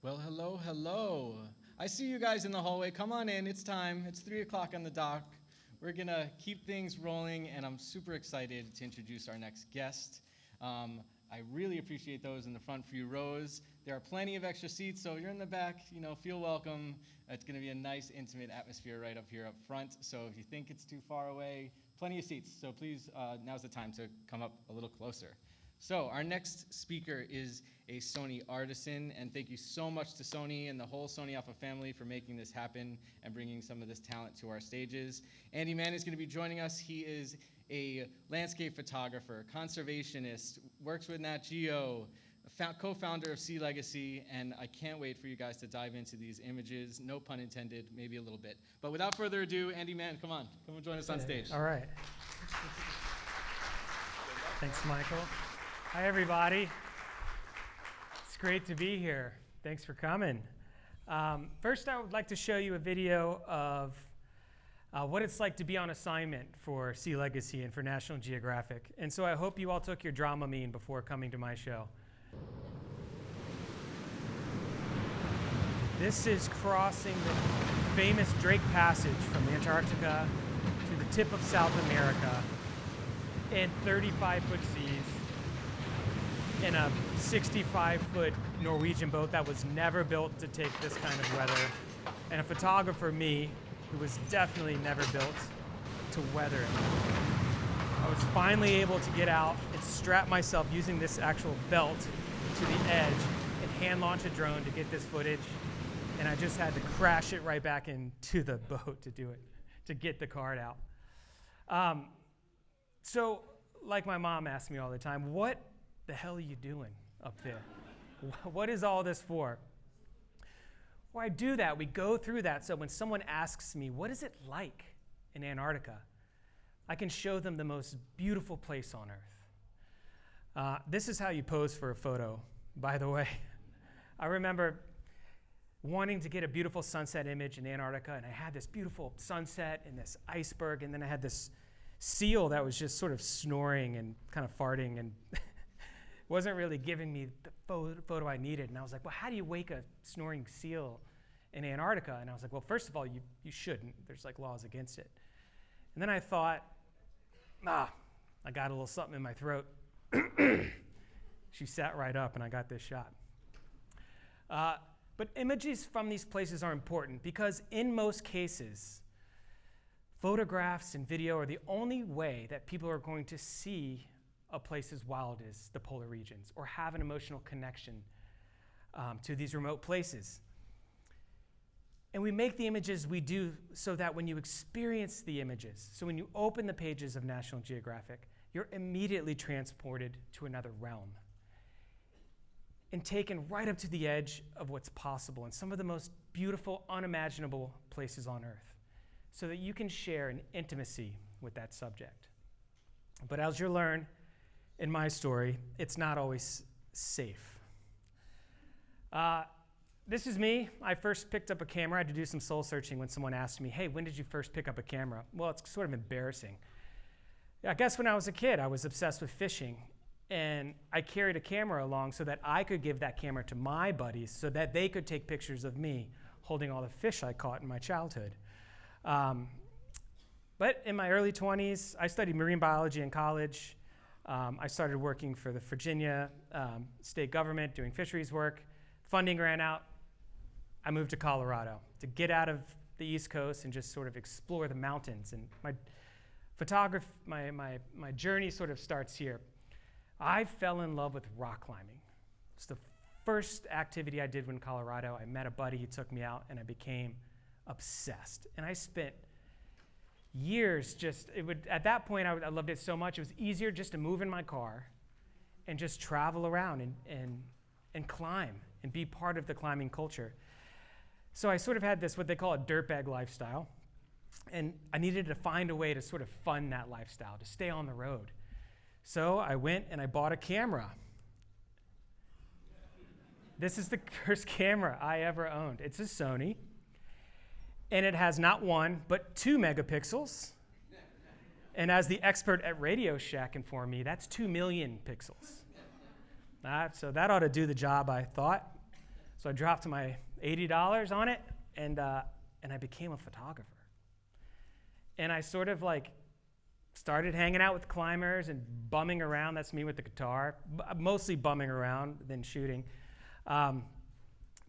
Well, hello, hello. I see you guys in the hallway. Come on in, it's time. It's 3 o'clock on the dot. We're gonna keep things rolling, and I'm super excited to introduce our next guest. I really appreciate those in the front few rows. There are plenty of extra seats, so if you're in the back, feel welcome. It's gonna be a nice, intimate atmosphere right up here up front. So if you think it's too far away, plenty of seats. So please, now's the time to come up a little closer. So our next speaker is a Sony Artisan, and thank you so much to Sony and the whole Sony Alpha family for making this happen and bringing some of this talent to our stages. Andy Mann is going to be joining us. He is a landscape photographer, conservationist, works with Nat Geo, co-founder of Sea Legacy, and I can't wait for you guys to dive into these images. No pun intended, maybe a little bit. But without further ado, Andy Mann, come on join us on stage. All right. Thanks, Michael. Hi, everybody. It's great to be here. Thanks for coming. First, I would like to show you a video of what it's like to be on assignment for Sea Legacy and for National Geographic. And so I hope you all took your Dramamine before coming to my show. This is crossing the famous Drake Passage from Antarctica to the tip of South America in 35-foot seas in a 65-foot Norwegian boat that was never built to take this kind of weather, and a photographer, me, who was definitely never built to weather it. I was finally able to get out and strap myself using this actual belt to the edge and hand launch a drone to get this footage, and I just had to crash it right back into the boat to do it, to get the card out. So, like my mom asks me all the time, what the hell are you doing up there? What is all this for? Well, I do that. We go through that so when someone asks me, what is it like in Antarctica? I can show them the most beautiful place on Earth. This is how you pose for a photo, by the way. I remember wanting to get a beautiful sunset image in Antarctica, and I had this beautiful sunset and this iceberg, and then I had this seal that was just sort of snoring and kind of farting and wasn't really giving me the photo I needed. And I was like, well, how do you wake a snoring seal in Antarctica? And I was like, well, first of all, you shouldn't. There's like laws against it. And then I thought, I got a little something in my throat. She sat right up and I got this shot. But images from these places are important because in most cases, photographs and video are the only way that people are going to see a place as wild as the polar regions or have an emotional connection to these remote places. And we make the images we do so that when you experience the images, so when you open the pages of National Geographic, you're immediately transported to another realm and taken right up to the edge of what's possible in some of the most beautiful, unimaginable places on Earth, so that you can share an intimacy with that subject. But as you'll learn in my story, it's not always safe. This is me. I first picked up a camera. I had to do some soul searching when someone asked me, hey, when did you first pick up a camera? Well, it's sort of embarrassing. I guess when I was a kid, I was obsessed with fishing, and I carried a camera along so that I could give that camera to my buddies so that they could take pictures of me holding all the fish I caught in my childhood. But in my early 20s, I studied marine biology in college. I started working for the Virginia state government doing fisheries work. Funding ran out. I moved to Colorado to get out of the East Coast and just sort of explore the mountains. And my journey sort of starts here. I fell in love with rock climbing. It's the first activity I did in Colorado. I met a buddy, he took me out, and I became obsessed. And I spent years at that point, I loved it so much, it was easier just to move in my car and just travel around and climb and be part of the climbing culture. So I sort of had this, what they call a dirtbag lifestyle, and I needed to find a way to sort of fund that lifestyle, to stay on the road. So I went and I bought a camera. This is the first camera I ever owned. It's a Sony. And it has not 1, but 2 megapixels. And as the expert at Radio Shack informed me, that's 2 million pixels. So that ought to do the job, I thought. So So I dropped my $80 on it, and I became a photographer. And I sort of like started hanging out with climbers and bumming around. That's me with the guitar, mostly bumming around than shooting. But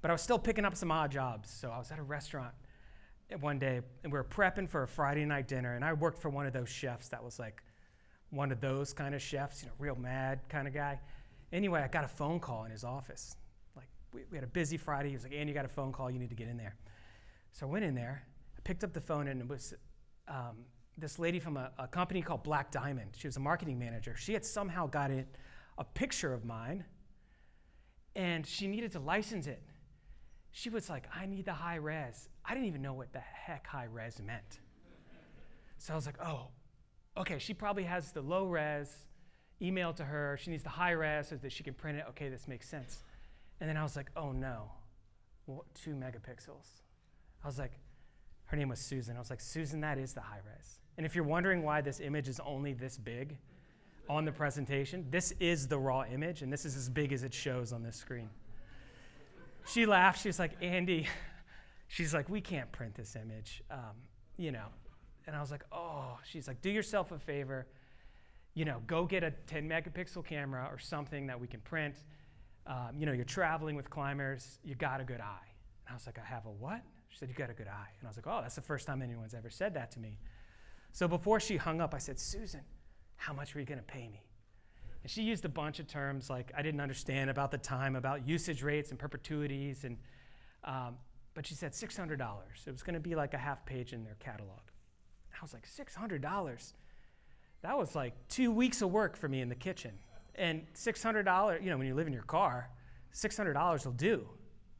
I was still picking up some odd jobs. So I was at a restaurant one day, and we were prepping for a Friday night dinner, and I worked for one of those chefs that was like one of those kind of chefs, real mad kind of guy. Anyway, I got a phone call in his office. Like, we had a busy Friday. He was like, Andy, you got a phone call. You need to get in there. So I went in there. I picked up the phone, and it was this lady from a company called Black Diamond. She was a marketing manager. She had somehow gotten a picture of mine, and she needed to license it. She was like, I need the high res. I didn't even know what the heck high res meant. So I was like, oh, okay, she probably has the low res emailed to her. She needs the high res so that she can print it. Okay, this makes sense. And then I was like, oh no, 2 megapixels. I was like, her name was Susan. I was like, Susan, that is the high res. And if you're wondering why this image is only this big on the presentation, this is the raw image, and this is as big as it shows on this screen. She laughed. She was like, Andy, she's like, we can't print this image, And I was like, oh. She's like, do yourself a favor, go get a 10 megapixel camera or something that we can print. You're traveling with climbers. You got a good eye. And I was like, I have a what? She said, you got a good eye. And I was like, oh, that's the first time anyone's ever said that to me. So before she hung up, I said, Susan, how much are you going to pay me? And she used a bunch of terms like I didn't understand about the time, about usage rates and perpetuities. But she said $600. It was going to be like a half page in their catalog. I was like, $600? That was like 2 weeks of work for me in the kitchen. And $600, when you live in your car, $600 will do.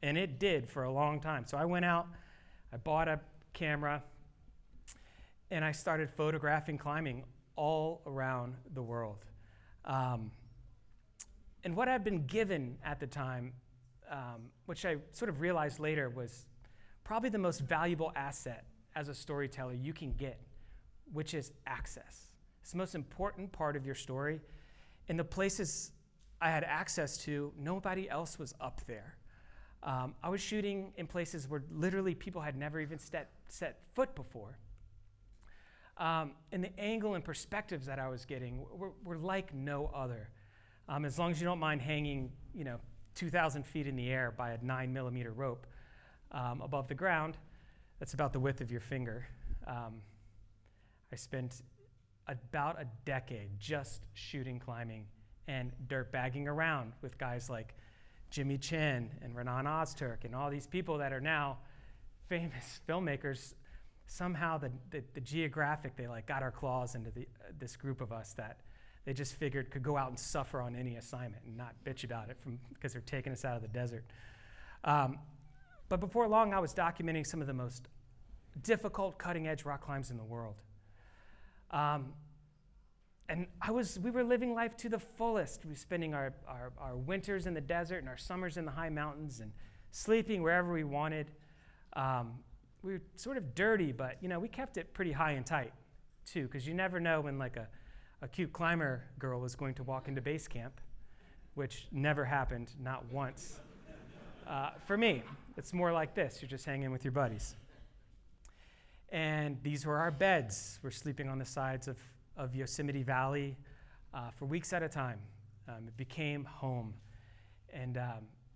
And it did for a long time. So I went out, I bought a camera, and I started photographing climbing all around the world. And what I'd been given at the time, which I sort of realized later was probably the most valuable asset as a storyteller you can get, which is access. It's the most important part of your story. And the places I had access to, nobody else was up there. I was shooting in places where literally people had never even set foot before. And the angle and perspectives that I was getting were like no other. As long as you don't mind hanging, 2,000 feet in the air by a 9mm rope above the ground, that's about the width of your finger. I spent about a decade just shooting climbing and dirt bagging around with guys like Jimmy Chin and Renan Ozturk and all these people that are now famous filmmakers. Somehow the Geographic, they got our claws into this group of us that they just figured could go out and suffer on any assignment and not bitch about it because they're taking us out of the desert. But before long, I was documenting some of the most difficult cutting-edge rock climbs in the world. And we were living life to the fullest. We were spending our winters in the desert and our summers in the high mountains and sleeping wherever we wanted. We were sort of dirty, but we kept it pretty high and tight too, because you never know when a cute climber girl was going to walk into base camp, which never happened, not once. For me, it's more like this. You're just hanging with your buddies. And these were our beds. We're sleeping on the sides of Yosemite Valley for weeks at a time. It became home. And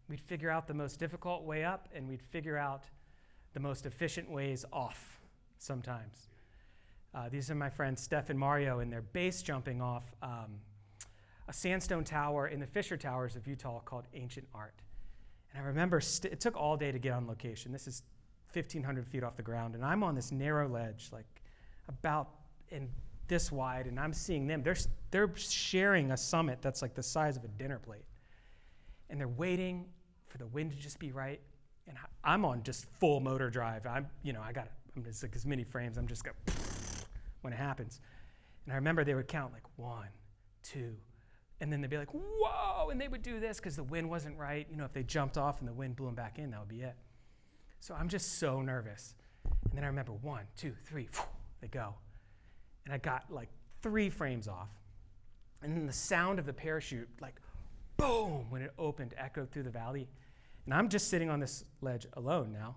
we'd figure out the most difficult way up, and we'd figure out the most efficient ways off sometimes. These are my friends Steph and Mario, and they're base jumping off a sandstone tower in the Fisher Towers of Utah called Ancient Art. And I remember it took all day to get on location. This is 1,500 feet off the ground, and I'm on this narrow ledge, about in this wide, and I'm seeing them. They're sharing a summit that's like the size of a dinner plate, and they're waiting for the wind to just be right. And I'm on just full motor drive. I'm just like as many frames. I'm just going when it happens. And I remember they would count 1, 2, and then they'd be like, whoa, and they would do this because the wind wasn't right. If they jumped off and the wind blew them back in, that would be it. So I'm just so nervous. And then I remember 1, 2, 3, they go. And I got 3 frames off. And then the sound of the parachute, boom, when it opened, echoed through the valley. And I'm just sitting on this ledge alone now,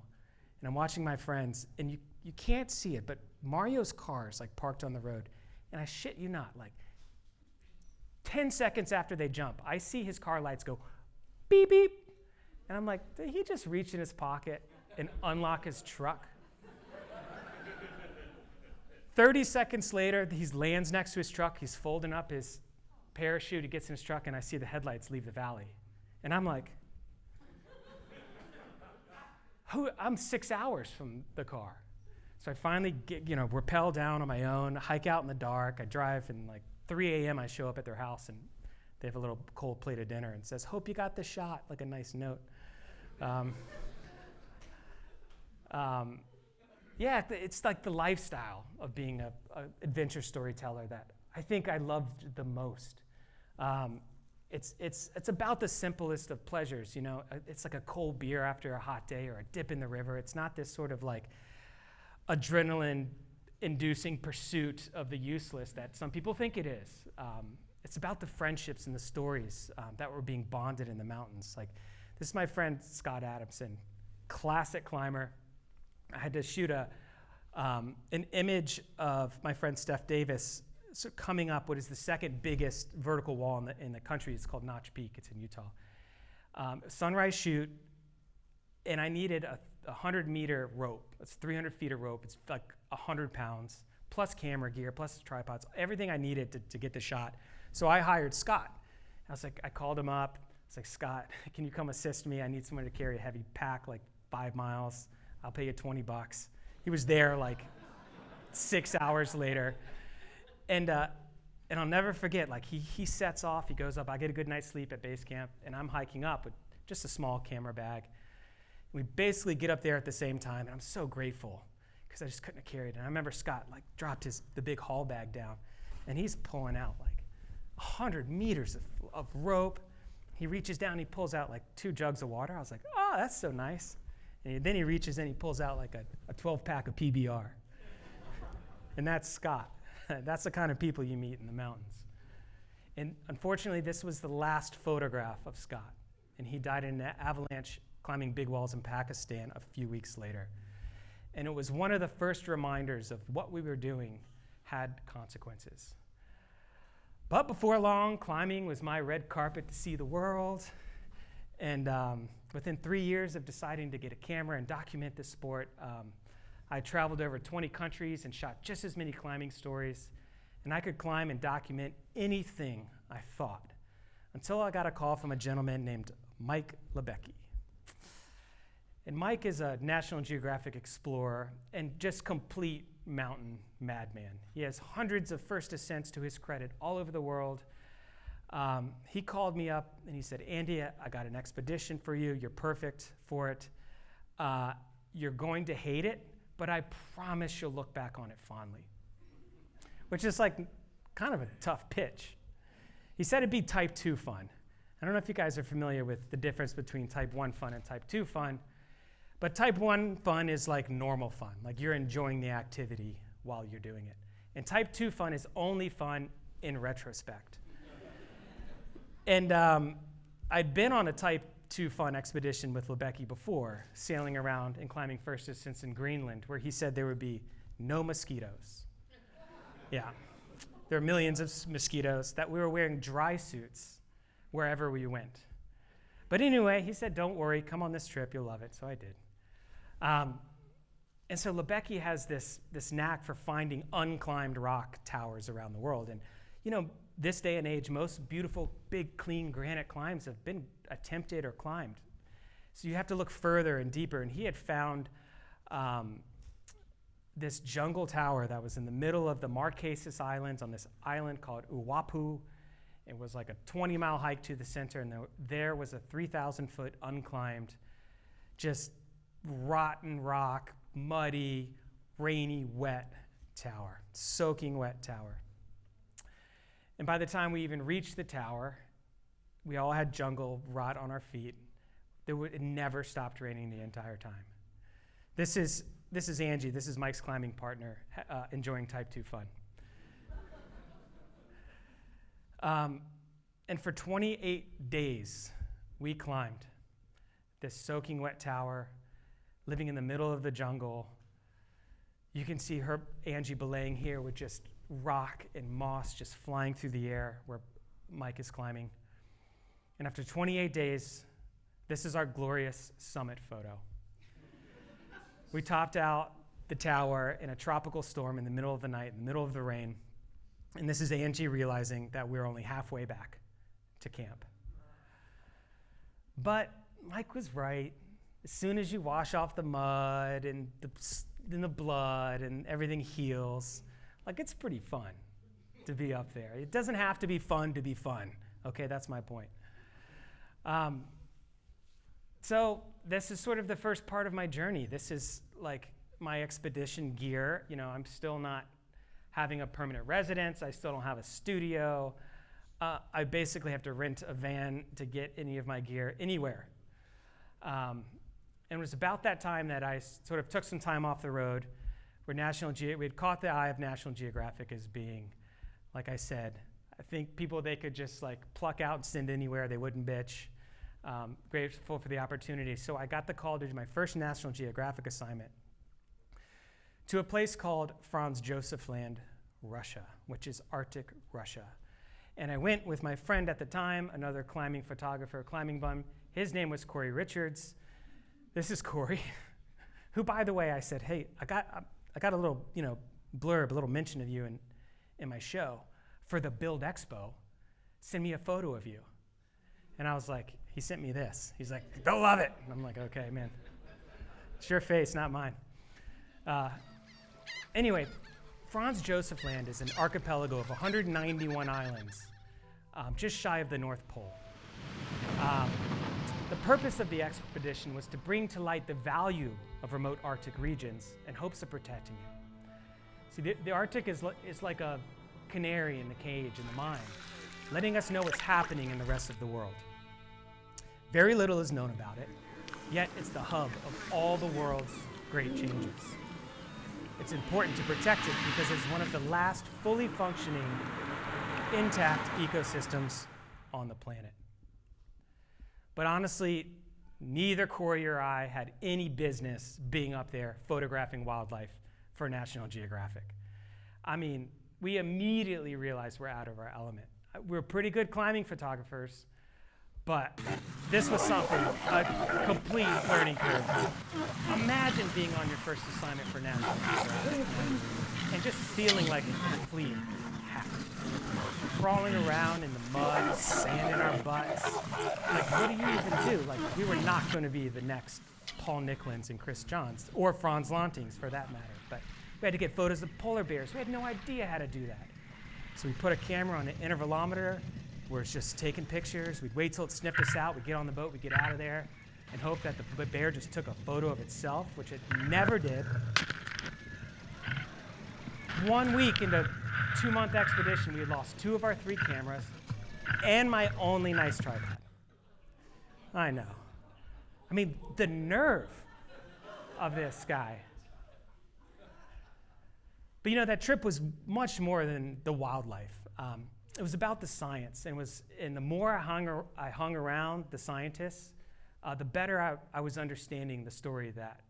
and I'm watching my friends, and you can't see it, but Mario's car is like parked on the road, and I shit you not, like 10 seconds after they jump, I see his car lights go beep, beep, and I'm like, did he just reach in his pocket and unlock his truck? 30 seconds later, he lands next to his truck, he's folding up his parachute, he gets in his truck, and I see the headlights leave the valley. And I'm like, I'm 6 hours from the car. So I finally rappel down on my own, hike out in the dark. I drive, and like 3 a.m. I show up at their house, and they have a little cold plate of dinner and says, "Hope you got the shot," like a nice note. Yeah, it's like the lifestyle of being a adventure storyteller that I think I loved the most. It's about the simplest of pleasures, you know. It's like a cold beer after a hot day or a dip in the river. It's not this sort of like adrenaline-inducing pursuit of the useless that some people think it is. It's about the friendships and the stories that were being bonded in the mountains. Like, this is my friend Scott Adamson, classic climber. I had to shoot an image of my friend Steph Davis coming up what is the second biggest vertical wall in the country. It's called Notch Peak. It's in Utah. Sunrise shoot, and I needed a 100-meter rope. It's 300 feet of rope. It's like 100 pounds, plus camera gear, plus tripods, everything I needed to get the shot. So I hired Scott. I called him up. I was like, "Scott, can you come assist me? I need someone to carry a heavy pack, like 5 miles. I'll pay you $20. He was there like 6 hours later. And I'll never forget, like he sets off, he goes up, I get a good night's sleep at base camp, and I'm hiking up with just a small camera bag. We basically get up there at the same time, and I'm so grateful because I just couldn't have carried it. And I remember Scott like dropped the big haul bag down, and he's pulling out like 100 meters of rope. He reaches down, he pulls out like 2 jugs of water. I was like, oh, that's so nice. And then he reaches in, he pulls out like a 12-pack of PBR. And that's Scott. That's the kind of people you meet in the mountains. And unfortunately, this was the last photograph of Scott. And he died in an avalanche climbing big walls in Pakistan a few weeks later. And it was one of the first reminders of what we were doing had consequences. But before long, climbing was my red carpet to see the world. And within 3 years of deciding to get a camera and document this sport, I traveled over 20 countries and shot just as many climbing stories. And I could climb and document anything I thought, until I got a call from a gentleman named Mike Lebecki. And Mike is a National Geographic explorer and just complete mountain madman. He has hundreds of first ascents to his credit all over the world. He called me up and he said, "Andy, I got an expedition for you. You're perfect for it. You're going to hate it, but I promise you'll look back on it fondly." Which is like kind of a tough pitch. He said it'd be type 2 fun. I don't know if you guys are familiar with the difference between type 1 fun and type 2 fun, but type 1 fun is like normal fun, like you're enjoying the activity while you're doing it. And type 2 fun is only fun in retrospect. And I'd been on a type 2 fun expedition with Lebecki before, sailing around and climbing first ascents in Greenland, where he said there would be no mosquitoes. Yeah, there are millions of mosquitoes, that we were wearing dry suits wherever we went. But anyway, he said, "Don't worry, come on this trip, you'll love it." So I did. And so Lebecki has this knack for finding unclimbed rock towers around the world. And you know, this day and age, most beautiful, big, clean granite climbs have been attempted or climbed. So you have to look further and deeper. And he had found this jungle tower that was in the middle of the Marquesas Islands on this island called Uapu. It was like a 20-mile hike to the center, and there was a 3,000-foot unclimbed, just rotten rock, muddy, rainy, wet tower, soaking wet tower. And by the time we even reached the tower, we all had jungle rot on our feet. It never stopped raining the entire time. This is Angie. This is Mike's climbing partner, enjoying type 2 fun. And for 28 days, we climbed this soaking wet tower, living in the middle of the jungle. You can see Angie belaying here with just rock and moss just flying through the air where Mike is climbing. And after 28 days, this is our glorious summit photo. We topped out the tower in a tropical storm in the middle of the night, in the middle of the rain. And this is Angie realizing that we're only halfway back to camp. But Mike was right. As soon as you wash off the mud and the blood and everything heals, like, it's pretty fun to be up there. It doesn't have to be fun to be fun. Okay, that's my point. So this is sort of the first part of my journey. This is like my expedition gear. You know, I'm still not having a permanent residence. I still don't have a studio. I basically have to rent a van to get any of my gear anywhere. And it was about that time that I sort of took some time off the road, where we had caught the eye of National Geographic as being, like I said, I think people they could just like pluck out and send anywhere. They wouldn't bitch. Grateful for the opportunity. So I got the call to do my first National Geographic assignment to a place called Frans Josef Land, Russia, which is Arctic Russia. And I went with my friend at the time, another climbing photographer, climbing bum. His name was Corey Richards. This is Corey, who, by the way, I said, hey, I got a little, blurb, a little mention of you in my show for the Bild Expo. Send me a photo of you. And I was like, he sent me this. He's like, they'll love it. And I'm like, okay, man. It's your face, not mine. Anyway, Frans Josef Land is an archipelago of 191 islands, just shy of the North Pole. The purpose of the expedition was to bring to light the value of remote Arctic regions in hopes of protecting it. See, the Arctic is like a canary in the cage in the mine, letting us know what's happening in the rest of the world. Very little is known about it, yet it's the hub of all the world's great changes. It's important to protect it because it's one of the last fully functioning, intact ecosystems on the planet. But honestly, neither Corey or I had any business being up there photographing wildlife for National Geographic. I mean, we immediately realized we're out of our element. We're pretty good climbing photographers, but this was something, a complete learning curve. Imagine being on your first assignment for National Geographic and just feeling like a complete hack. Crawling around in the mud, sand in our butts. Like, what do you even do? Like, we were not going to be the next Paul Nicklins and Chris Johns, or Frans Lantings for that matter. But we had to get photos of polar bears. We had no idea how to do that. So we put a camera on an intervalometer where it's just taking pictures. We'd wait till it sniffed us out. We'd get on the boat, we'd get out of there, and hope that the bear just took a photo of itself, which it never did. 1 week into 2-month expedition, we had lost 2 of our 3 cameras and my only nice tripod. I know. I mean, the nerve of this guy. But that trip was much more than the wildlife. It was about the science, and the more I hung around the scientists, the better I was understanding the story that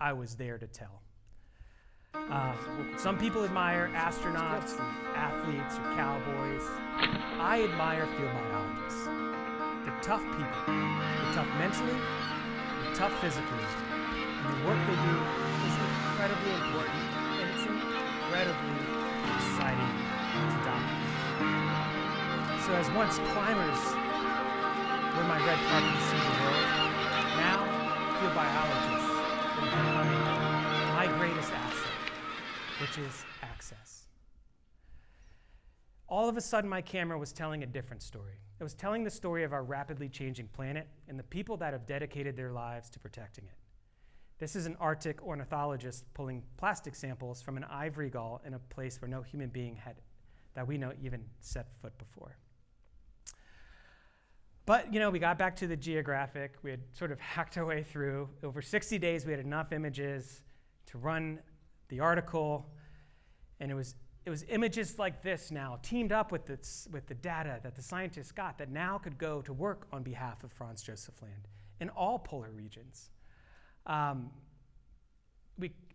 I was there to tell. Some people admire astronauts, athletes, or cowboys. I admire field biologists. They're tough people. They're tough mentally, they're tough physically. And the work they do is incredibly important, and it's incredibly exciting to document. So as once climbers were my red carpet to see the world, now field biologists are becoming my greatest asset, which is access. All of a sudden, my camera was telling a different story. It was telling the story of our rapidly changing planet and the people that have dedicated their lives to protecting it. This is an Arctic ornithologist pulling plastic samples from an ivory gull in a place where no human being had, that we know, even set foot before. But, we got back to the Geographic. We had sort of hacked our way through. Over 60 days, we had enough images to run the article, and it was images like this now, teamed up with the data that the scientists got that now could go to work on behalf of Frans Josef Land in all polar regions.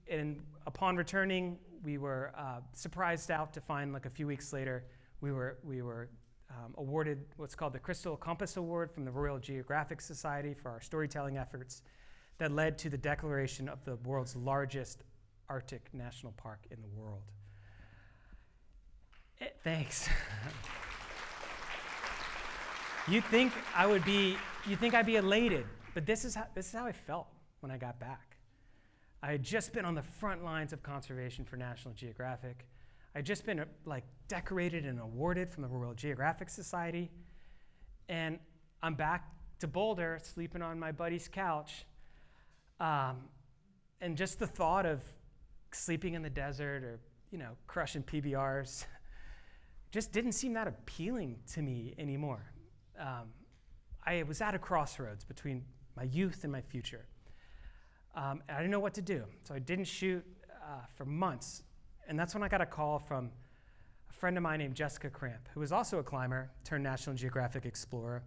And upon returning, we were surprised out to find, like a few weeks later, we were awarded what's called the Crystal Compass Award from the Royal Geographic Society for our storytelling efforts that led to the declaration of the world's largest Arctic national park in the world. Thanks. You'd think I'd be elated, but this is how I felt when I got back. I had just been on the front lines of conservation for National Geographic. I had just been decorated and awarded from the Royal Geographic Society, and I'm back to Boulder, sleeping on my buddy's couch, and just the thought of sleeping in the desert or crushing PBRs just didn't seem that appealing to me anymore. I was at a crossroads between my youth and my future. And I didn't know what to do, so I didn't shoot for months. And that's when I got a call from a friend of mine named Jessica Cramp, who was also a climber turned National Geographic explorer.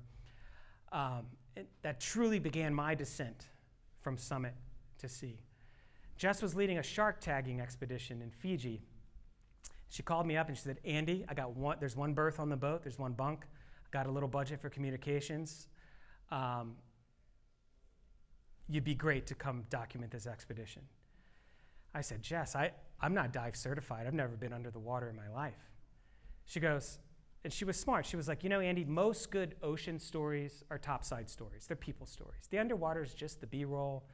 That truly began my descent from summit to sea. Jess was leading a shark tagging expedition in Fiji. She called me up and she said, Andy, there's one berth on the boat, there's one bunk. I got a little budget for communications. You'd be great to come document this expedition. I said, Jess, I'm not dive certified. I've never been under the water in my life. She goes, and she was smart. She was like, Andy, most good ocean stories are topside stories. They're people stories. The underwater is just the B-roll.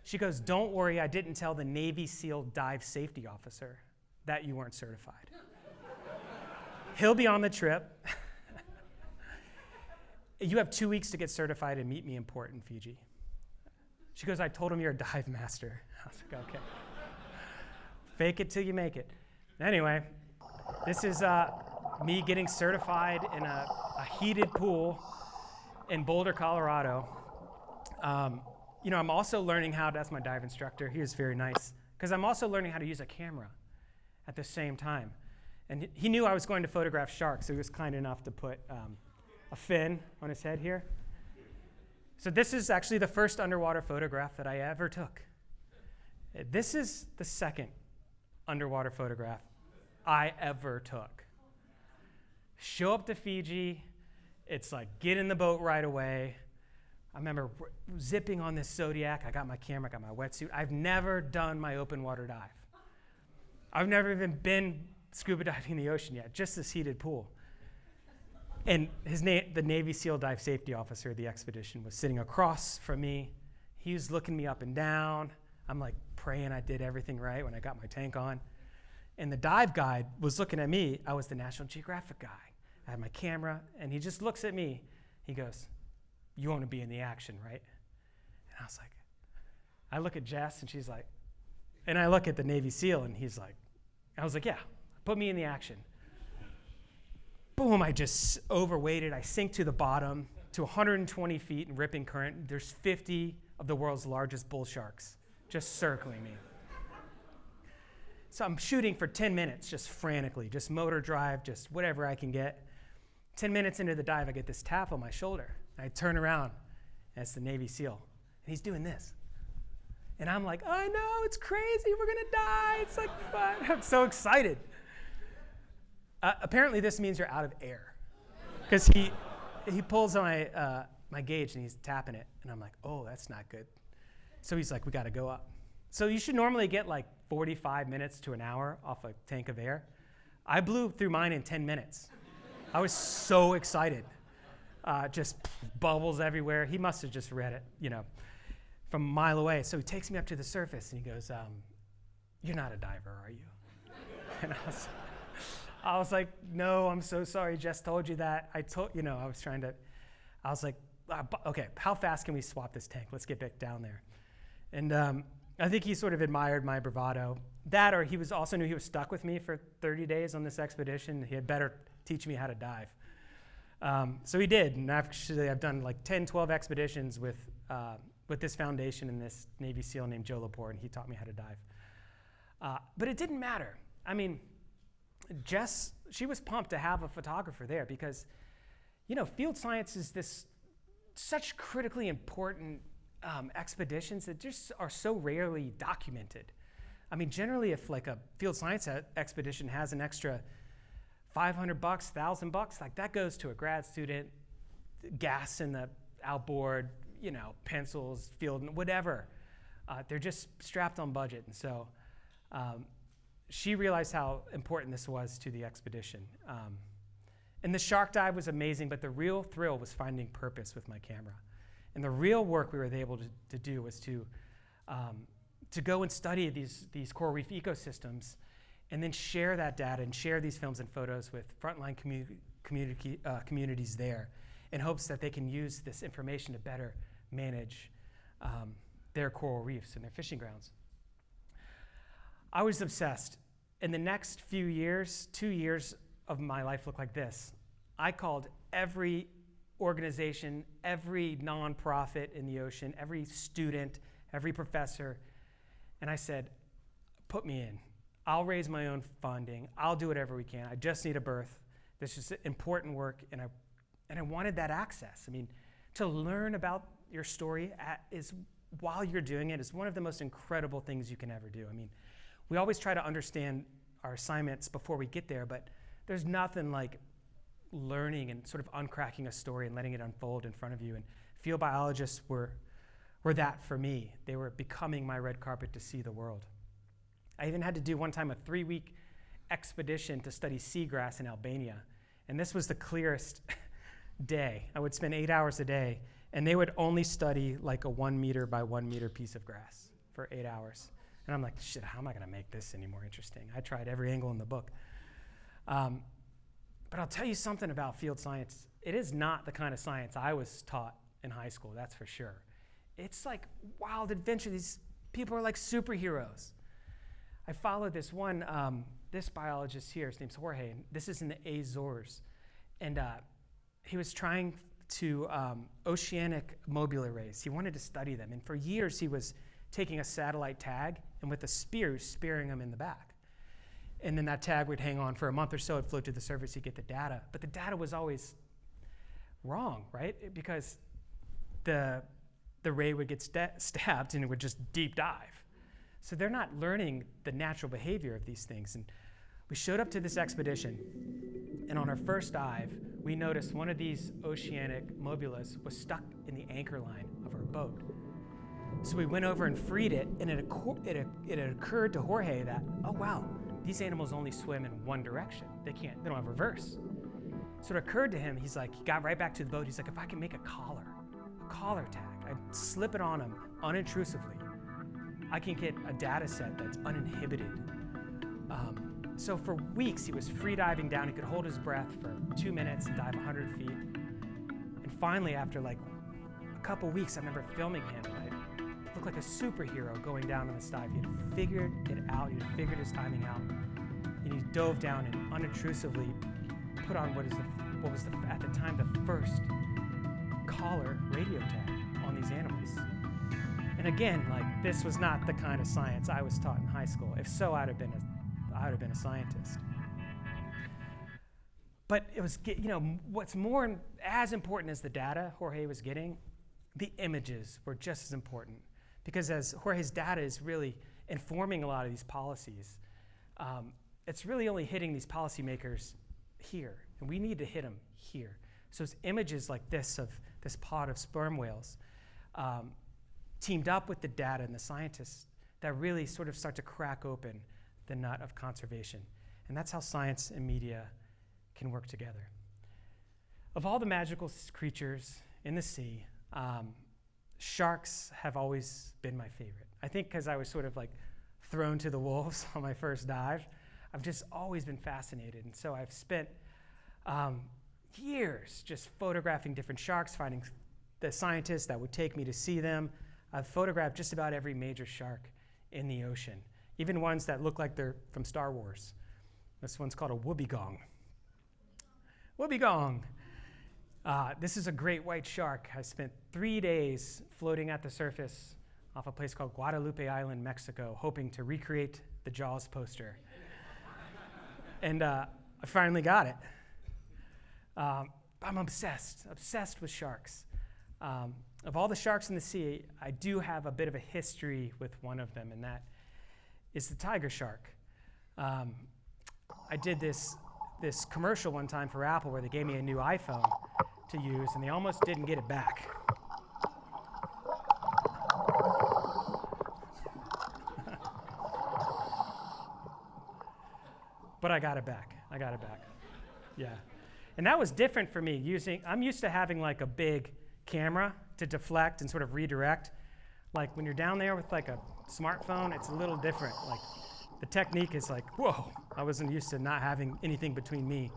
She goes, don't worry, I didn't tell the Navy SEAL dive safety officer that you weren't certified. He'll be on the trip. You have 2 weeks to get certified and meet me in port in Fiji. She goes, I told him you're a dive master. I was like, okay. Fake it till you make it. Anyway, this is me getting certified in a heated pool in Boulder, Colorado. I'm also learning that's my dive instructor. He was very nice. Because I'm also learning how to use a camera at the same time. And he knew I was going to photograph sharks, so he was kind enough to put a fin on his head here. So this is actually the first underwater photograph that I ever took. This is the second underwater photograph I ever took. Show up to Fiji, it's like get in the boat right away. I remember zipping on this Zodiac. I got my camera, I got my wetsuit. I've never done my open water dive. I've never even been scuba diving in the ocean yet, just this heated pool. And the Navy SEAL dive safety officer of the expedition was sitting across from me. He was looking me up and down. I'm like praying I did everything right when I got my tank on. And the dive guide was looking at me. I was the National Geographic guy. I had my camera, and he just looks at me. He goes, you want to be in the action, right? And I was like, I look at Jess, and she's like, and I look at the Navy SEAL, and he's like, I was like, yeah, put me in the action. Boom, I just overweighted. I sink to the bottom to 120 feet in ripping current. There's 50 of the world's largest bull sharks just circling me. So I'm shooting for 10 minutes, just frantically, just motor drive, just whatever I can get. 10 minutes into the dive, I get this tap on my shoulder. I turn around, and it's the Navy SEAL. And he's doing this. And I'm like, I know, it's crazy, we're gonna die. It's like fun. I'm so excited. Apparently this means you're out of air. Because he pulls on my gauge and he's tapping it. And I'm like, oh, that's not good. So he's like, we gotta go up. So you should normally get like 45 minutes to an hour off a tank of air. I blew through mine in 10 minutes. I was so excited. Just bubbles everywhere. He must have just read it, from a mile away. So he takes me up to the surface and he goes, you're not a diver, are you? And I was like, no, I'm so sorry. Jess told you that. I was like, okay, how fast can we swap this tank? Let's get back down there. And I think he sort of admired my bravado. That, or he also knew he was stuck with me for 30 days on this expedition. He had better teach me how to dive. So he did, and actually I've done like 10, 12 expeditions with this foundation and this Navy SEAL named Joe Laporte, and he taught me how to dive. But it didn't matter. I mean, Jess, she was pumped to have a photographer there because, field science is this such critically important expeditions that just are so rarely documented. I mean, generally, if like a field science expedition has an extra $500, $1,000, like that goes to a grad student, gas in the outboard, pencils, field, whatever. They're just strapped on budget. And so she realized how important this was to the expedition. And the shark dive was amazing, but the real thrill was finding purpose with my camera. And the real work we were able to do was to go and study these coral reef ecosystems and then share that data and share these films and photos with frontline communities there in hopes that they can use this information to better manage their coral reefs and their fishing grounds. I was obsessed. In the next few years, 2 years of my life looked like this. I called every organization, every nonprofit in the ocean, every student, every professor, and I said, put me in. I'll raise my own funding. I'll do whatever we can. I just need a berth. This is important work, and I wanted that access. I mean, to learn about your story while you're doing it is one of the most incredible things you can ever do. I mean, we always try to understand our assignments before we get there, but there's nothing like learning and sort of uncracking a story and letting it unfold in front of you. And field biologists were that for me. They were becoming my red carpet to see the world. I even had to do one time a 3-week expedition to study seagrass in Albania. And this was the clearest day. I would spend 8 hours a day, and they would only study like a 1 meter by 1 meter piece of grass for 8 hours. And I'm like, shit, how am I gonna make this any more interesting? I tried every angle in the book. But I'll tell you something about field science. It is not the kind of science I was taught in high school, that's for sure. It's like wild adventure. These people are like superheroes. I followed this one, this biologist here, his name's Jorge, and this is in the Azores. And he was trying to oceanic mobile rays. He wanted to study them. And for years, he was taking a satellite tag, and with a spear, spearing them in the back. And then that tag would hang on for a month or so. It'd float to the surface, you'd get the data. But the data was always wrong, right? Because the ray would get stabbed, and it would just deep dive. So they're not learning the natural behavior of these things. And we showed up to this expedition, and on our first dive, we noticed one of these oceanic mobulas was stuck in the anchor line of our boat. So we went over and freed it, and it occurred to Jorge that, oh wow, these animals only swim in one direction. They don't have reverse. So it occurred to him, he got right back to the boat. He's like, if I can make a collar tag, I'd slip it on him unintrusively, I can get a data set that's uninhibited. So for weeks, he was free diving down. He could hold his breath for 2 minutes and dive 100 feet. And finally, after like a couple weeks, I remember filming him. He looked like a superhero going down on this dive. He had figured it out. He had figured his timing out. And he dove down and unobtrusively put on what was at the time the first collar radio tag on these animals. And again, like, this was not the kind of science I was taught in high school. If so, I would have been a scientist. But it was, what's more as important as the data Jorge was getting, the images were just as important. Because as Jorge's data is really informing a lot of these policies, it's really only hitting these policymakers here, and we need to hit them here. So it's images like this of this pod of sperm whales teamed up with the data and the scientists that really sort of start to crack open the nut of conservation. And that's how science and media can work together. Of all the magical creatures in the sea, sharks have always been my favorite. I think because I was sort of like thrown to the wolves on my first dive, I've just always been fascinated. And so I've spent years just photographing different sharks, finding the scientists that would take me to see them. I've photographed just about every major shark in the ocean, even ones that look like they're from Star Wars. This one's called a wobbegong. Wobbegong. This is a great white shark. I spent 3 days floating at the surface off a place called Guadalupe Island, Mexico, hoping to recreate the Jaws poster. And I finally got it. I'm obsessed with sharks. Of all the sharks in the sea, I do have a bit of a history with one of them, and that is the tiger shark. I did this commercial one time for Apple where they gave me a new iPhone to use, and they almost didn't get it back. But I got it back. Yeah. And that was different for me. I'm used to having like a big camera to deflect and sort of redirect. Like when you're down there with like a smartphone, it's a little different. Like the technique is like, whoa, I wasn't used to not having anything between me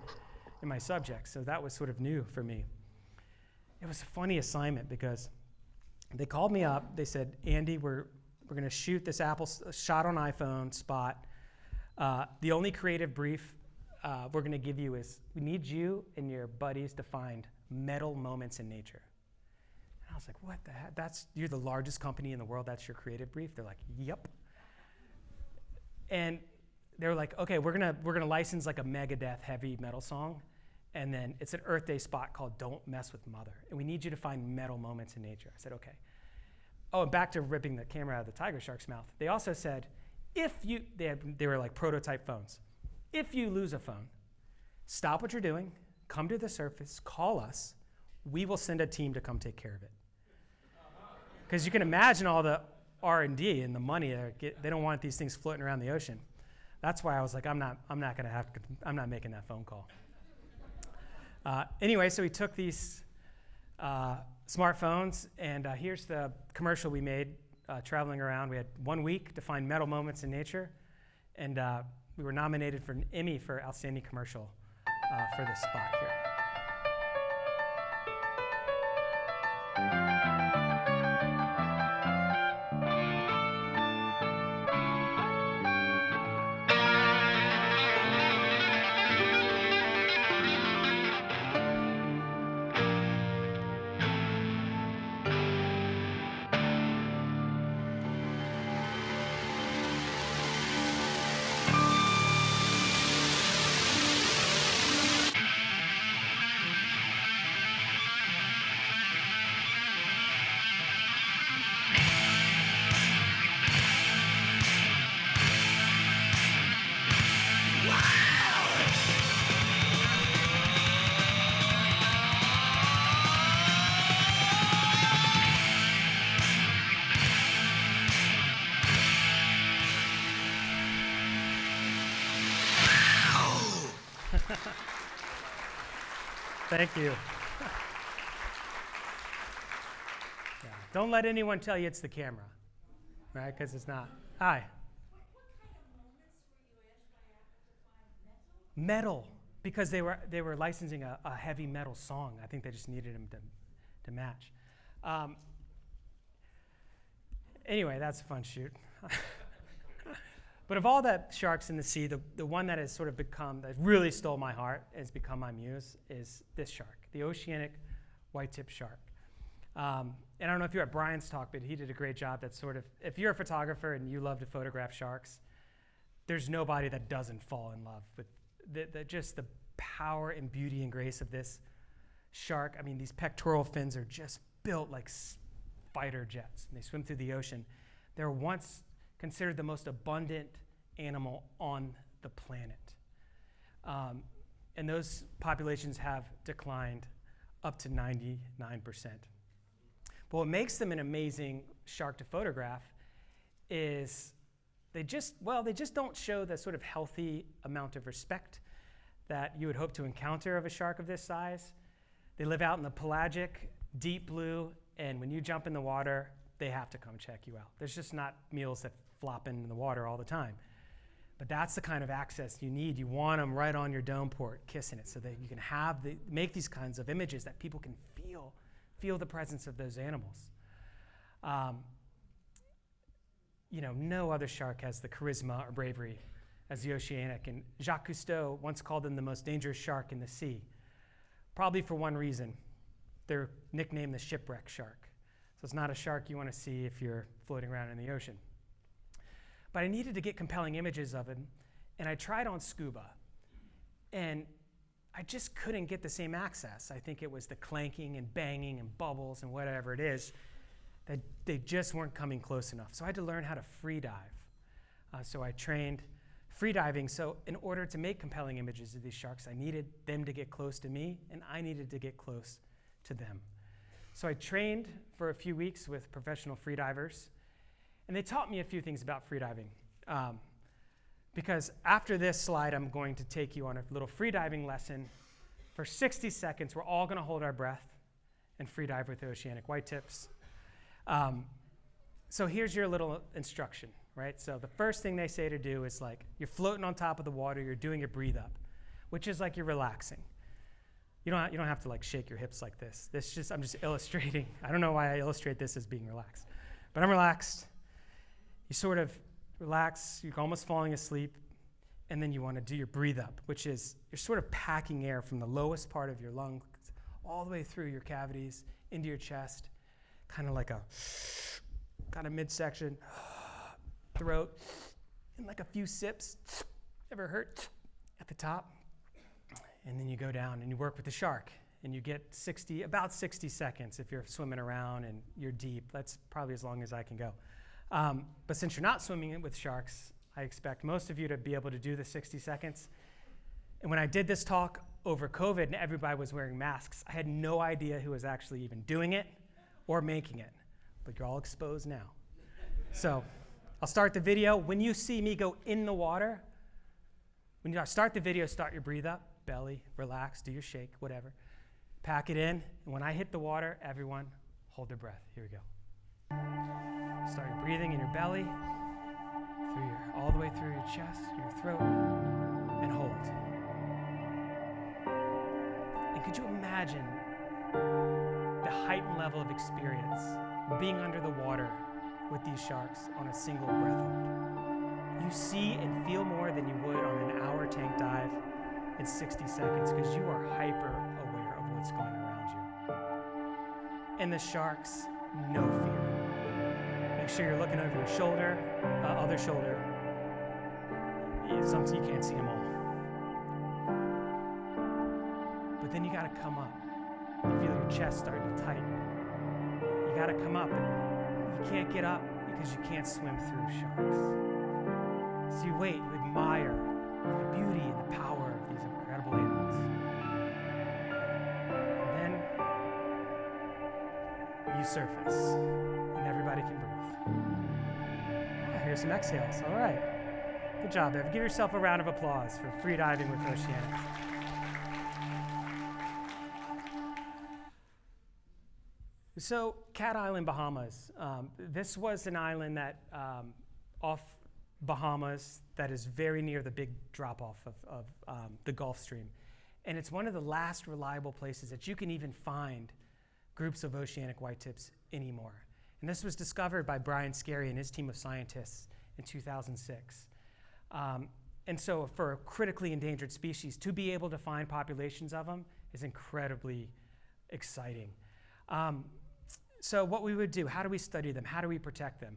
and my subject. So that was sort of new for me. It was a funny assignment because they called me up. They said, Andy, we're going to shoot this Apple shot on iPhone spot. The only creative brief we're going to give you is we need you and your buddies to find metal moments in nature. And I was like, what the heck? You're the largest company in the world. That's your creative brief? They're like, yep. And they were like, okay, we're gonna license like a Megadeth heavy metal song, and then it's an Earth Day spot called "Don't Mess with Mother," and we need you to find metal moments in nature. I said, okay. Oh, and back to ripping the camera out of the tiger shark's mouth. They also said, they were like prototype phones. If you lose a phone, stop what you're doing, come to the surface, call us. We will send a team to come take care of it. Because you can imagine all the R&D and the money they don't want these things floating around the ocean. That's why I was like, I'm not making that phone call. Anyway, so we took these smartphones, and here's the commercial we made traveling around. We had 1 week to find metal moments in nature, and we were nominated for an Emmy for Outstanding Commercial for this spot here. Thank you. Yeah. Don't let anyone tell you it's the camera, right? Because it's not. Hi. What kind of moments were you asked by Apple to find metal? Metal, because they were licensing a heavy metal song. I think they just needed them to match. Anyway, that's a fun shoot. But of all the sharks in the sea, the one that has sort of become, that really stole my heart, has become my muse, is this shark, the oceanic white-tip shark. And I don't know if you were at Brian's talk, but he did a great job. That sort of, if you're a photographer and you love to photograph sharks, there's nobody that doesn't fall in love with just the power and beauty and grace of this shark. I mean, these pectoral fins are just built like fighter jets, and they swim through the ocean. They were once considered the most abundant animal on the planet. And those populations have declined up to 99%. But what makes them an amazing shark to photograph is they just don't show the sort of healthy amount of respect that you would hope to encounter of a shark of this size. They live out in the pelagic, deep blue, and when you jump in the water, they have to come check you out. There's just not meals that flop in the water all the time. But that's the kind of access you need. You want them right on your dome port, kissing it, so that you can make these kinds of images that people can feel the presence of those animals. No other shark has the charisma or bravery as the oceanic. And Jacques Cousteau once called them the most dangerous shark in the sea, probably for one reason. They're nicknamed the shipwreck shark. So it's not a shark you want to see if you're floating around in the ocean. But I needed to get compelling images of him, and I tried on scuba. And I just couldn't get the same access. I think it was the clanking and banging and bubbles and whatever it is, that they just weren't coming close enough. So I had to learn how to free dive. So I trained free diving. So in order to make compelling images of these sharks, I needed them to get close to me, and I needed to get close to them. So I trained for a few weeks with professional free divers, and they taught me a few things about free diving. Because after this slide, I'm going to take you on a little free diving lesson. For 60 seconds, we're all going to hold our breath and free dive with the oceanic whitetips. So here's your little instruction, right? So the first thing they say to do is like, you're floating on top of the water, you're doing your breathe up, which is like you're relaxing. You don't have to like shake your hips like this. I'm just illustrating. I don't know why I illustrate this as being relaxed, but I'm relaxed. You sort of relax, you're almost falling asleep, and then you want to do your breathe up, which is you're sort of packing air from the lowest part of your lungs all the way through your cavities into your chest, kind of like a kind of midsection, throat, and like a few sips, ever hurt, at the top. And then you go down and you work with the shark, and you get about 60 seconds if you're swimming around and you're deep. That's probably as long as I can go. But since you're not swimming with sharks, I expect most of you to be able to do the 60 seconds. And when I did this talk over COVID and everybody was wearing masks, I had no idea who was actually even doing it or making it. But you're all exposed now. So I'll start the video. When you see me go in the water, when you start the video, start your breathe up, belly, relax, do your shake, whatever. Pack it in. And when I hit the water, everyone hold their breath. Here we go. Start your breathing in your belly, all the way through your chest, your throat, and hold. And could you imagine the heightened level of experience being under the water with these sharks on a single breath hold? You see and feel more than you would on an hour tank dive in 60 seconds because you are hyper aware of what's going around you. And the sharks, no fear. Make sure you're looking over your shoulder, other shoulder. Sometimes you can't see them all. But then you gotta come up. You feel your chest starting to tighten. You gotta come up. You can't get up because you can't swim through sharks. So you wait, you admire the beauty and the power of these incredible animals. And then you surface, and everybody can breathe. Here's some exhales. All right. Good job, Ev. Give yourself a round of applause for free diving with Oceanics. So, Cat Island, Bahamas. This was an island that off Bahamas that is very near the big drop-off of the Gulf Stream. And it's one of the last reliable places that you can even find groups of oceanic whitetips anymore. And this was discovered by Brian Scarry and his team of scientists in 2006. And so for a critically endangered species, to be able to find populations of them is incredibly exciting. So what we would do, how do we study them? How do we protect them?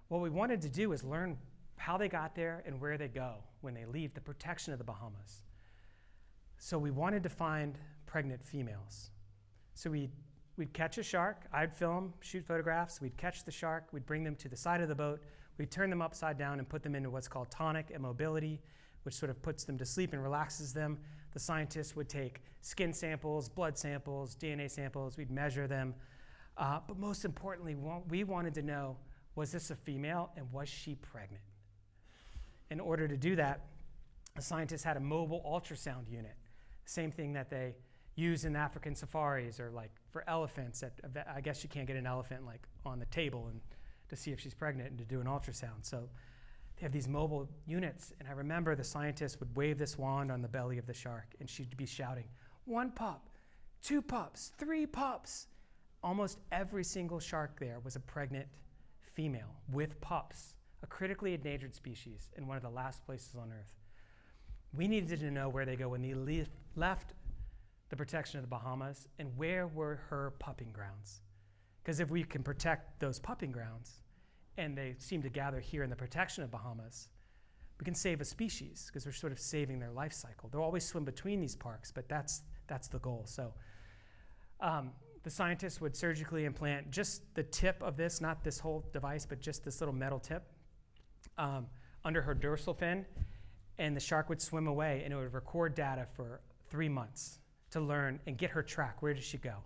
What we wanted to do is learn how they got there and where they go when they leave, the protection of the Bahamas. So we wanted to find pregnant females. So we'd catch a shark, I'd film, shoot photographs, we'd catch the shark, we'd bring them to the side of the boat, we'd turn them upside down and put them into what's called tonic immobility, which sort of puts them to sleep and relaxes them. The scientists would take skin samples, blood samples, DNA samples, we'd measure them. But most importantly, we wanted to know, was this a female and was she pregnant? In order to do that, the scientists had a mobile ultrasound unit, same thing that they use in African safaris or like for elephants. I guess you can't get an elephant like on the table and to see if she's pregnant and to do an ultrasound. So they have these mobile units, and I remember the scientists would wave this wand on the belly of the shark, and she'd be shouting, 1 pup, 2 pups, 3 pups. Almost every single shark there was a pregnant female with pups, a critically endangered species in one of the last places on Earth. We needed to know where they go when they left the protection of the Bahamas, and where were her pupping grounds. Because if we can protect those pupping grounds, and they seem to gather here in the protection of Bahamas, we can save a species because we're sort of saving their life cycle. They'll always swim between these parks, but that's the goal. So the scientists would surgically implant just the tip of this, not this whole device, but just this little metal tip under her dorsal fin, and the shark would swim away, and it would record data for 3 months to learn and get her track. Where does she go?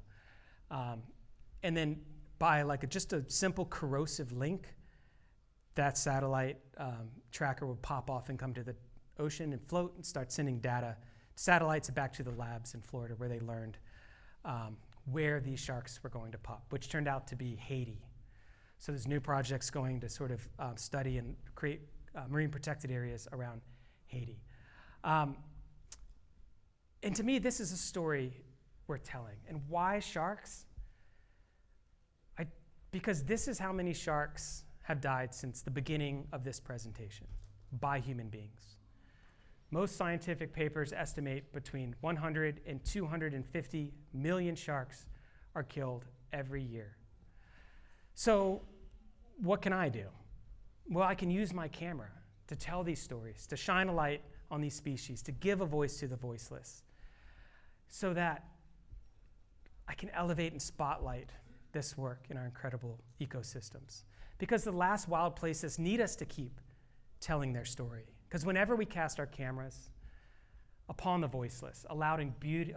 And then by just a simple corrosive link, that satellite tracker would pop off and come to the ocean and float and start sending data, satellites back to the labs in Florida where they learned where these sharks were going to pop, which turned out to be Haiti. So there's new projects going to sort of study and create marine protected areas around Haiti. And to me, this is a story worth telling. And why sharks? Because this is how many sharks have died since the beginning of this presentation by human beings. Most scientific papers estimate between 100 and 250 million sharks are killed every year. So what can I do? Well, I can use my camera to tell these stories, to shine a light on these species, to give a voice to the voiceless, so that I can elevate and spotlight this work in our incredible ecosystems. Because the last wild places need us to keep telling their story. Because whenever we cast our cameras upon the voiceless, allowing beauty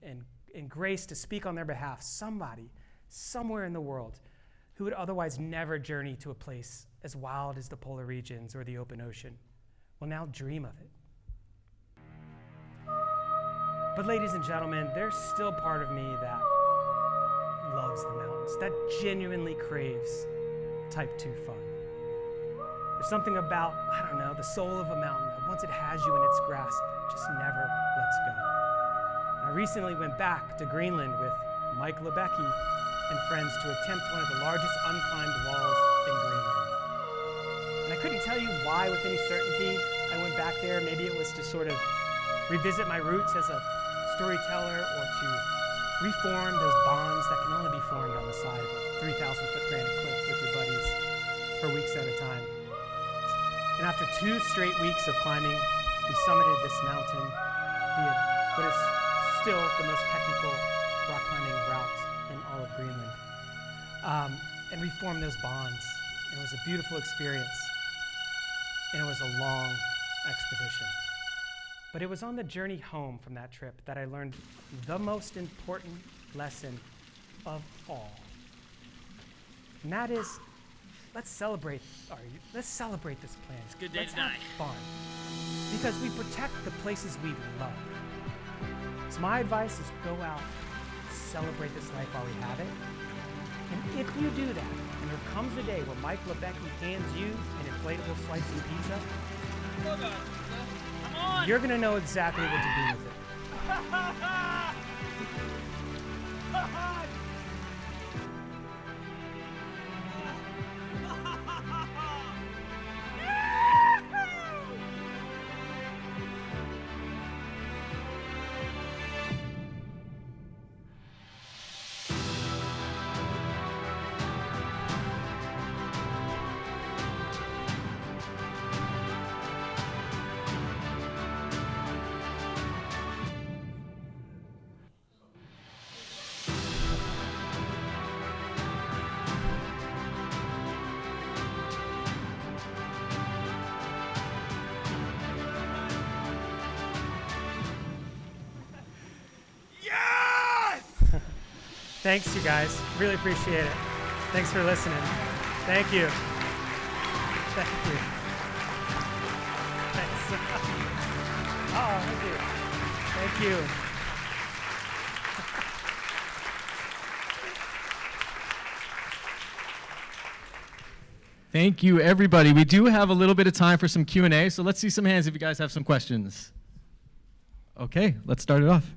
and grace to speak on their behalf, somebody, somewhere in the world, who would otherwise never journey to a place as wild as the polar regions or the open ocean, will now dream of it. But ladies and gentlemen, there's still part of me that loves the mountains, that genuinely craves type 2 fun. There's something about, I don't know, the soul of a mountain that once it has you in its grasp, it just never lets go. And I recently went back to Greenland with Mike Lebecki and friends to attempt one of the largest unclimbed walls in Greenland. And I couldn't tell you why with any certainty I went back there. Maybe it was to sort of revisit my roots as a storyteller or to reform those bonds that can only be formed on the side of a 3,000-foot granite cliff with your buddies for weeks at a time. And after 2 straight weeks of climbing, we summited this mountain via what is still the most technical rock climbing route in all of Greenland, and reformed those bonds. And it was a beautiful experience, and it was a long expedition. But it was on the journey home from that trip that I learned the most important lesson of all. And that is, let's celebrate this planet. It's a good day let's to die. have fun. Because we protect the places we love. So my advice is go out, celebrate this life while we have it. And if you do that, and there comes a day where Mike Lebecki hands you an inflatable slicing pizza, Hold on. Come on. you're gonna know exactly what to do with it. Thanks, you guys. Really appreciate it. Thanks for listening. Thank you. Thank you. Thanks. Oh, thank you. Thank you. Thank you, everybody. We do have a little bit of time for some Q&A, so let's see some hands if you guys have some questions. Okay, let's start it off.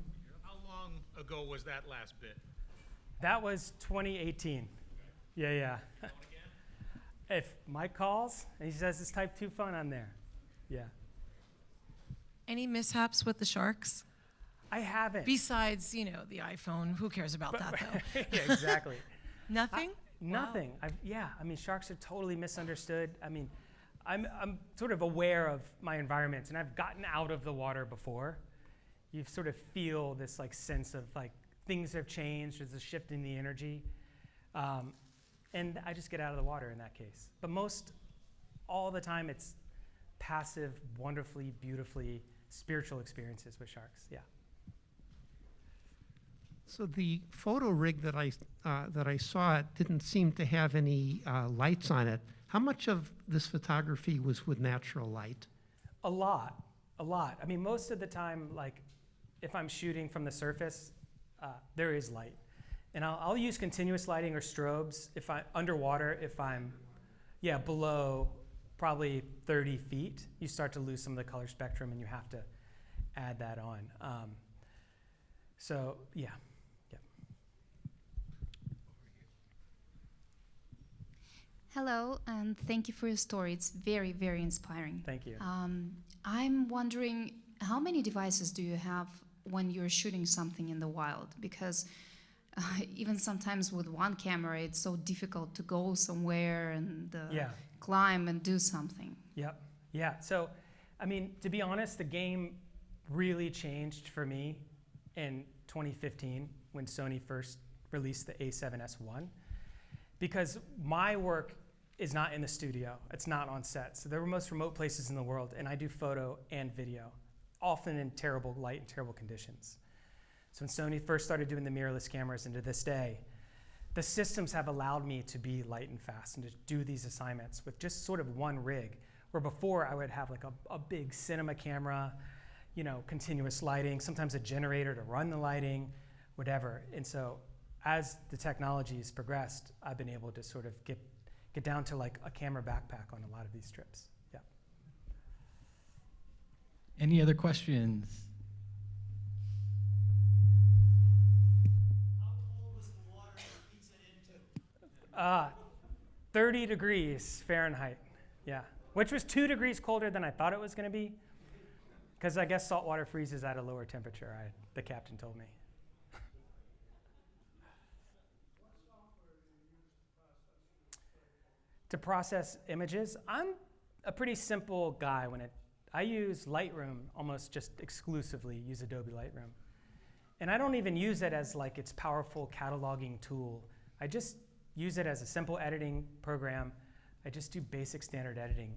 How long ago was that last bit? That was 2018. Yeah. If Mike calls and he says it's type 2 fun, I'm there. Yeah. Any mishaps with the sharks? I haven't. Besides, the iPhone. Who cares about that, though? Yeah, exactly. Nothing? Nothing. I mean, sharks are totally misunderstood. I mean, I'm sort of aware of my environments, and I've gotten out of the water before. You sort of feel this like sense of like things have changed. There's a shift in the energy, and I just get out of the water in that case. But all the time, it's passive, wonderfully, beautifully spiritual experiences with sharks. Yeah. So the photo rig that I saw didn't seem to have any lights on it. How much of this photography was with natural light? A lot. I mean, most of the time, like if I'm shooting from the surface, there is light. And I'll use continuous lighting or strobes if I'm underwater. If I'm, below probably 30 feet, you start to lose some of the color spectrum, and you have to add that on. So yeah. Hello, and thank you for your story. It's very, very inspiring. Thank you. I'm wondering, how many devices do you have when you're shooting something in the wild? Because even sometimes with one camera, it's so difficult to go somewhere and climb and do something. Yep. Yeah. So, I mean, to be honest, the game really changed for me in 2015 when Sony first released the A7S1, because my work is not in the studio. It's not on set. So they're the most remote places in the world, and I do photo and video, often in terrible light and terrible conditions. So when Sony first started doing the mirrorless cameras, and to this day, the systems have allowed me to be light and fast and to do these assignments with just sort of one rig, where before I would have like a big cinema camera, continuous lighting, sometimes a generator to run the lighting, whatever. And so as the technology has progressed, I've been able to sort of get down to like a camera backpack on a lot of these trips. Yeah. Any other questions? How cold was the water you pizza into? 30 degrees Fahrenheit. Yeah. Which was 2 degrees colder than I thought it was going to be, because I guess salt water freezes at a lower temperature, the captain told me. To process images, I'm a pretty simple guy. I use Lightroom almost just exclusively, use Adobe Lightroom. And I don't even use it as like its powerful cataloging tool. I just use it as a simple editing program. I just do basic standard editing.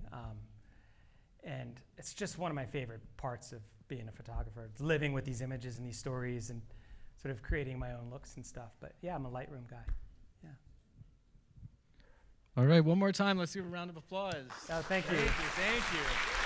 And it's just one of my favorite parts of being a photographer. It's living with these images and these stories and sort of creating my own looks and stuff. But yeah, I'm a Lightroom guy. All right, one more time. Let's give a round of applause. Oh, thank you. Thank you.